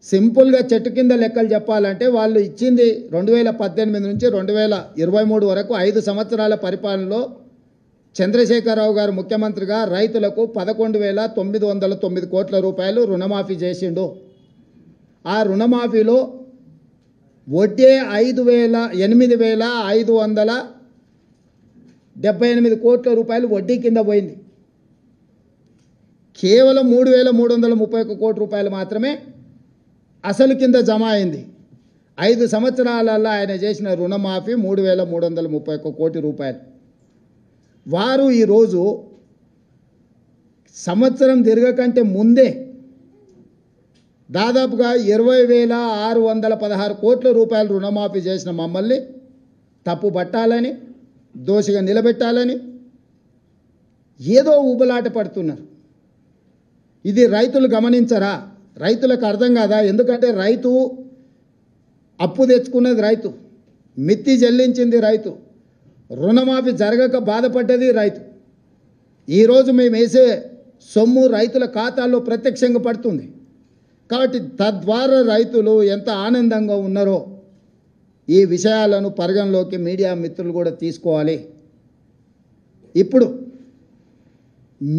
సింపుల్గా చెట్టు కింద లెక్కలు చెప్పాలంటే వాళ్ళు ఇచ్చింది 2018 నుంచి 2023 వరకు 5 సంవత్సరాల పరిపాలనలో చంద్రశేఖరరావు గారు ముఖ్యమంత్రిగా రైతులకు 11,909 కోట్ల రూపాయలు రుణమాఫీ చేసిండు. ఆ రుణమాఫీలో వడ్డీ 8,578 కోట్ల రూపాయలు వడ్డీ కింద పోయింది. కేవలం 3,331 కోట్ల రూపాయలు మాత్రమే అసలు కింద జమ అయింది. 5 సంవత్సరాలలో ఆయన చేసిన రుణమాఫీ 3,331 కోటి రూపాయలు. వారు ఈరోజు సంవత్సరం తిరగకంటే ముందే దాదాపుగా 20,616 కోట్ల రూపాయలు రుణమాఫీ చేసిన మమ్మల్ని తప్పు పట్టాలని, దోషిగా నిలబెట్టాలని ఏదో ఊబలాట పడుతున్నారు. ఇది రైతులు గమనించరా? రైతులకు అర్థం కాదా? ఎందుకంటే రైతు అప్పు తెచ్చుకున్నది, రైతు మిత్తి చెల్లించింది, రైతు రుణమాఫీ జరగక బాధపడ్డది రైతు. ఈరోజు మేము వేసే సొమ్ము రైతుల ఖాతాల్లో ప్రత్యక్షంగా పడుతుంది. కాబట్టి తద్వారా రైతులు ఎంత ఆనందంగా ఉన్నారో ఈ విషయాలను పరిగణలోకి మీడియా మిత్రులు కూడా తీసుకోవాలి. ఇప్పుడు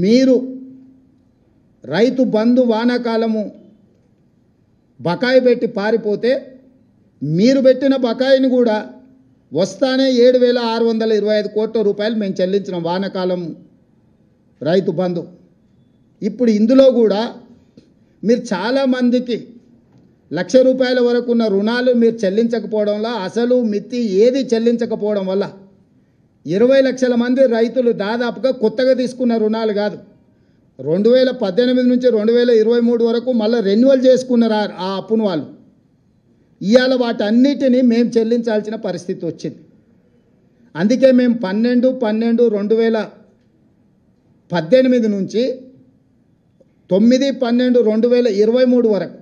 మీరు రైతు బంధు వానాకాలము బకాయి పెట్టి పారిపోతే మీరు పెట్టిన బకాయిని కూడా వస్తానే 7,625 కోట్ల రూపాయలు మేము చెల్లించిన వానాకాలం రైతు బంధు. ఇప్పుడు ఇందులో కూడా మీరు చాలామందికి ₹1,00,000 వరకు ఉన్న రుణాలు మీరు చెల్లించకపోవడంలో, అసలు మిత్తి ఏది చెల్లించకపోవడం వల్ల 20 లక్షల మంది రైతులు దాదాపుగా కొత్తగా తీసుకున్న రుణాలు కాదు, 2018 నుంచి 2023 వరకు మళ్ళీ రెన్యువల్ చేసుకున్నారు ఆ అప్పును వాళ్ళు. ఇవాళ వాటన్నిటినీ మేము చెల్లించాల్సిన పరిస్థితి వచ్చింది. అందుకే మేము 12/12/2018 నుంచి 9/12/2023 వరకు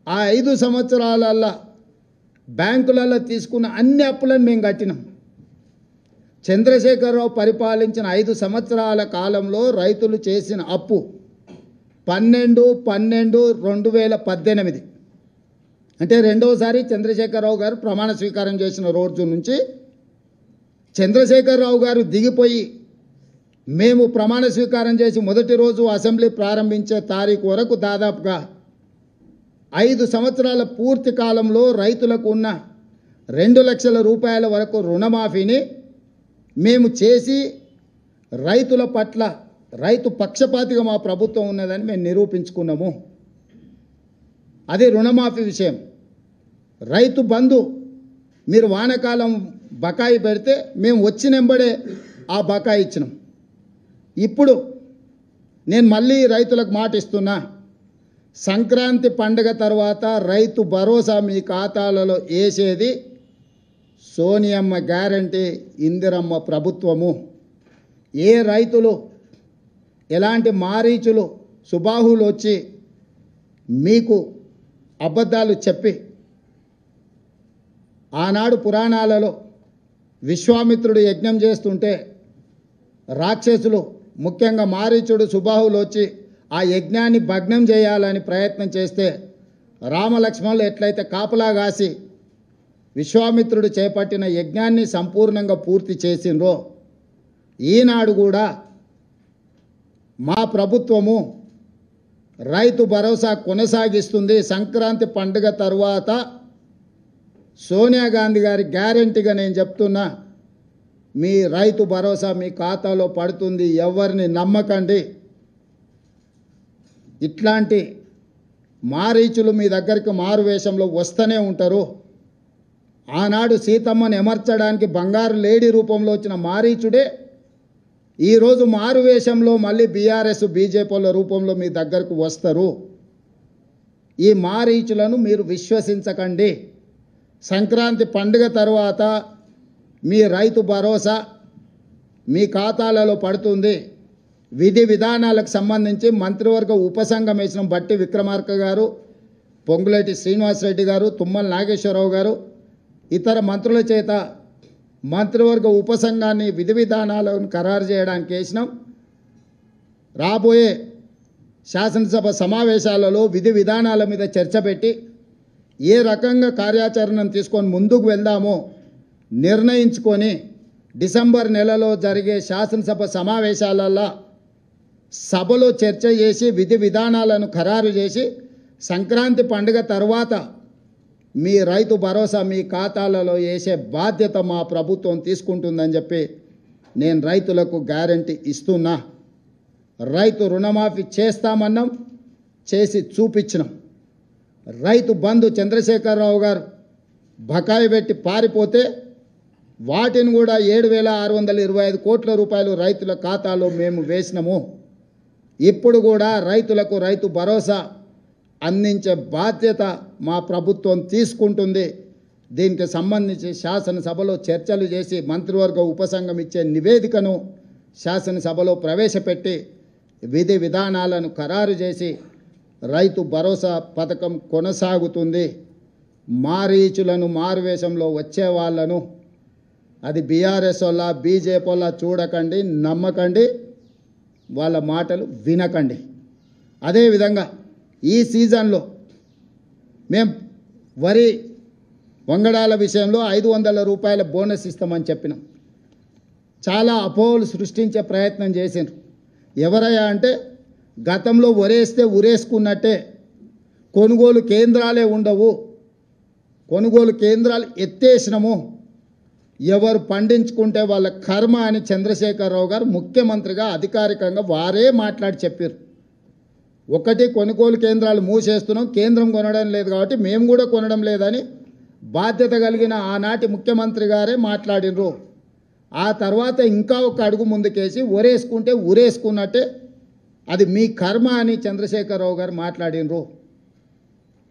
ఆ 5 సంవత్సరాలల్లో బ్యాంకులలో తీసుకున్న అన్ని అప్పులను మేము కట్టినాం. చంద్రశేఖరరావు పరిపాలించిన 5 సంవత్సరాల కాలంలో రైతులు చేసిన అప్పు 12/12/2018 అంటే రెండోసారి చంద్రశేఖరరావు గారు ప్రమాణ స్వీకారం చేసిన రోజు నుంచి చంద్రశేఖరరావు గారు దిగిపోయి మేము ప్రమాణ స్వీకారం చేసి మొదటి రోజు అసెంబ్లీ ప్రారంభించే తారీఖు వరకు దాదాపుగా 5 సంవత్సరాల పూర్తి కాలంలో రైతులకు ఉన్న 2 లక్షల రూపాయల వరకు రుణమాఫీని మేము చేసి రైతుల పట్ల రైతు పక్షపాతిగా మా ప్రభుత్వం ఉన్నదని మేము నిరూపించుకున్నాము. అదే రుణమాఫీ విషయం. రైతు బంధు మీరు వానాకాలం బకాయి పెడితే మేము వచ్చినెంబడే ఆ బకాయి ఇచ్చినాం. ఇప్పుడు నేను మళ్ళీ రైతులకు మాట ఇస్తున్నా, సంక్రాంతి పండుగ తర్వాత రైతు భరోసా మీ ఖాతాలలో వేసేది సోనియమ్మ గ్యారంటీ, ఇందిరమ్మ ప్రభుత్వము. ఏ రైతులు ఎలాంటి మారీచులు సుబాహులు వచ్చి మీకు అబద్ధాలు చెప్పి ఆనాడు పురాణాలలో విశ్వామిత్రుడు యజ్ఞం చేస్తుంటే రాక్షసులు ముఖ్యంగా మారీచుడు సుబాహులు వచ్చి ఆ యజ్ఞాన్ని భగ్నం చేయాలని ప్రయత్నం చేస్తే రామలక్ష్మణులు ఎట్లయితే కాపలా కాసి విశ్వామిత్రుడు చేపట్టిన యజ్ఞాన్ని సంపూర్ణంగా పూర్తి చేసిండ్రో ఈనాడు కూడా మా ప్రభుత్వము రైతు భరోసా కొనసాగిస్తుంది. సంక్రాంతి పండుగ తర్వాత సోనియా గాంధీ గారి గ్యారెంటీగా నేను చెప్తున్నా, మీ రైతు భరోసా మీ ఖాతాలో పడుతుంది. ఎవరిని నమ్మకండి. ఇట్లాంటి మారీచులు మీ దగ్గరికి మారు వేషంలో వస్తూనే ఉంటారు. ఆనాడు సీతమ్మను ఎమర్చడానికి బంగారు లేడీ రూపంలో వచ్చిన మారీచుడే ఈరోజు మారు వేషంలో మళ్ళీ బీఆర్ఎస్ బీజేపీల రూపంలో మీ దగ్గరకు వస్తారు. ఈ మారీచులను మీరు విశ్వసించకండి. సంక్రాంతి పండుగ తర్వాత మీ రైతు భరోసా మీ ఖాతాలలో పడుతుంది. విధి విధానాలకు సంబంధించి మంత్రివర్గ ఉపసంఘం వేసిన బట్టి విక్రమార్క గారు, పొంగులేటి శ్రీనివాసరెడ్డి గారు, తుమ్మల నాగేశ్వరరావు గారు, ఇతర మంత్రుల చేత మంత్రివర్గ ఉపసంఘాన్ని విధి విధానాలను ఖరారు చేయడానికి వేసినాం. రాబోయే శాసనసభ సమావేశాలలో విధి విధానాల మీద చర్చ పెట్టి ఏ రకంగా కార్యాచరణను తీసుకొని ముందుకు వెళ్దామో నిర్ణయించుకొని డిసెంబర్ నెలలో జరిగే శాసనసభ సమావేశాలలో సభలో చర్చ చేసి విధి విధానాలను ఖరారు చేసి సంక్రాంతి పండుగ తర్వాత మీ రైతు భరోసా మీ ఖాతాలలో వేసే బాధ్యత మా ప్రభుత్వం తీసుకుంటుందని చెప్పి నేను రైతులకు గ్యారంటీ ఇస్తున్నా. రైతు రుణమాఫీ చేస్తామన్నాం, చేసి చూపించినాం. రైతు బంధు చంద్రశేఖరరావు గారు బకాయి పెట్టి పారిపోతే వాటిని కూడా 7,625 కోట్ల రూపాయలు రైతుల ఖాతాలో మేము వేసినాము. ఇప్పుడు కూడా రైతులకు రైతు భరోసా అందించే బాధ్యత మా ప్రభుత్వం తీసుకుంటుంది. దీనికి సంబంధించి శాసనసభలో చర్చలు చేసి మంత్రివర్గ ఉపసంఘం ఇచ్చే నివేదికను శాసనసభలో ప్రవేశపెట్టి విధి విధానాలను ఖరారు చేసి రైతు భరోసా పథకం కొనసాగుతుంది. మారీచులను మారువేషంలో వచ్చే వాళ్ళను అది బీఆర్ఎస్ వాళ్ళ బీజేపీ వాళ్ళ చూడకండి, నమ్మకండి, వాళ్ళ మాటలు వినకండి. అదేవిధంగా ఈ సీజన్లో మేము వరి వంగడాల విషయంలో 500 రూపాయల బోనస్ ఇస్తామని చెప్పినాం. చాలా అపోహలు సృష్టించే ప్రయత్నం చేసిండ్రు. ఎవరయ్యా అంటే గతంలో వరేస్తే ఉరేసుకున్నట్టే కొనుగోలు కేంద్రాలే ఉండవు, కొనుగోలు కేంద్రాలు ఎత్తేసినాము, ఎవరు పండించుకుంటే వాళ్ళ కర్మ అని చంద్రశేఖరరావు గారు ముఖ్యమంత్రిగా అధికారికంగా వారే మాట్లాడి చెప్పారు. ఒకటి కొనుగోలు కేంద్రాలు మూసేస్తున్నాం, కేంద్రం కొనడం లేదు కాబట్టి మేము కూడా కొనడం లేదని బాధ్యత కలిగిన ఆనాటి ముఖ్యమంత్రి గారే మాట్లాడినరు. ఆ తర్వాత ఇంకా ఒక అడుగు ముందుకేసి ఒరేసుకుంటే ఉరేసుకున్నట్టే అది మీ కర్మ అని చంద్రశేఖరరావు గారు మాట్లాడినరు.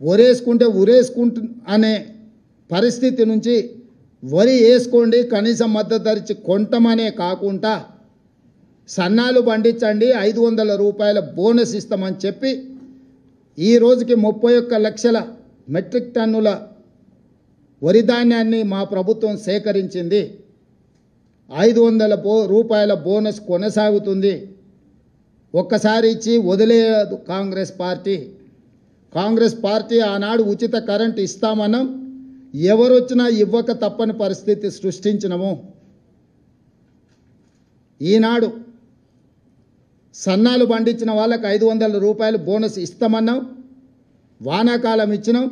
ఒరేసుకుంటే ఉరేసుకుంటు అనే పరిస్థితి నుంచి వరి వేసుకోండి, కనీసం మద్దతు ధర ఇచ్చి కొంటమనే కాకుండా సన్నాలు పండించండి, 500 రూపాయల బోనస్ ఇస్తామని చెప్పి ఈ రోజుకి 31 లక్షల మెట్రిక్ టన్నుల వరి ధాన్యాన్ని మా ప్రభుత్వం సేకరించింది. 500 రూపాయల బోనస్ కొనసాగుతుంది. ఒక్కసారి ఇచ్చి వదిలేయదు కాంగ్రెస్ పార్టీ. కాంగ్రెస్ పార్టీ ఆనాడు ఉచిత కరెంటు ఇస్తామన్నాం, ఎవరొచ్చినా ఇవ్వక తప్పని పరిస్థితి సృష్టించినము. ఈనాడు సన్నాలు పండించిన వాళ్ళకి 500 రూపాయలు బోనస్ ఇస్తామన్నాం, వానాకాలం ఇచ్చినాం.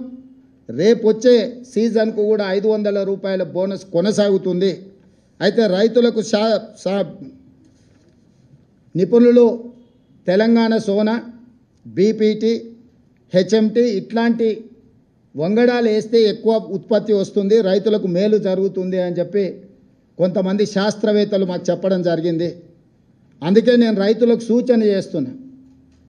రేపు వచ్చే సీజన్కు కూడా 500 రూపాయల బోనస్ కొనసాగుతుంది. అయితే రైతులకు నిపుణులు తెలంగాణ సోనా, బీపీటీ, హెచ్ఎంటీ ఇట్లాంటి వంగడాలు వేస్తే ఎక్కువ ఉత్పత్తి వస్తుంది, రైతులకు మేలు జరుగుతుంది అని చెప్పి కొంతమంది శాస్త్రవేత్తలు మాకు చెప్పడం జరిగింది. అందుకే నేను రైతులకు సూచన చేస్తున్నా,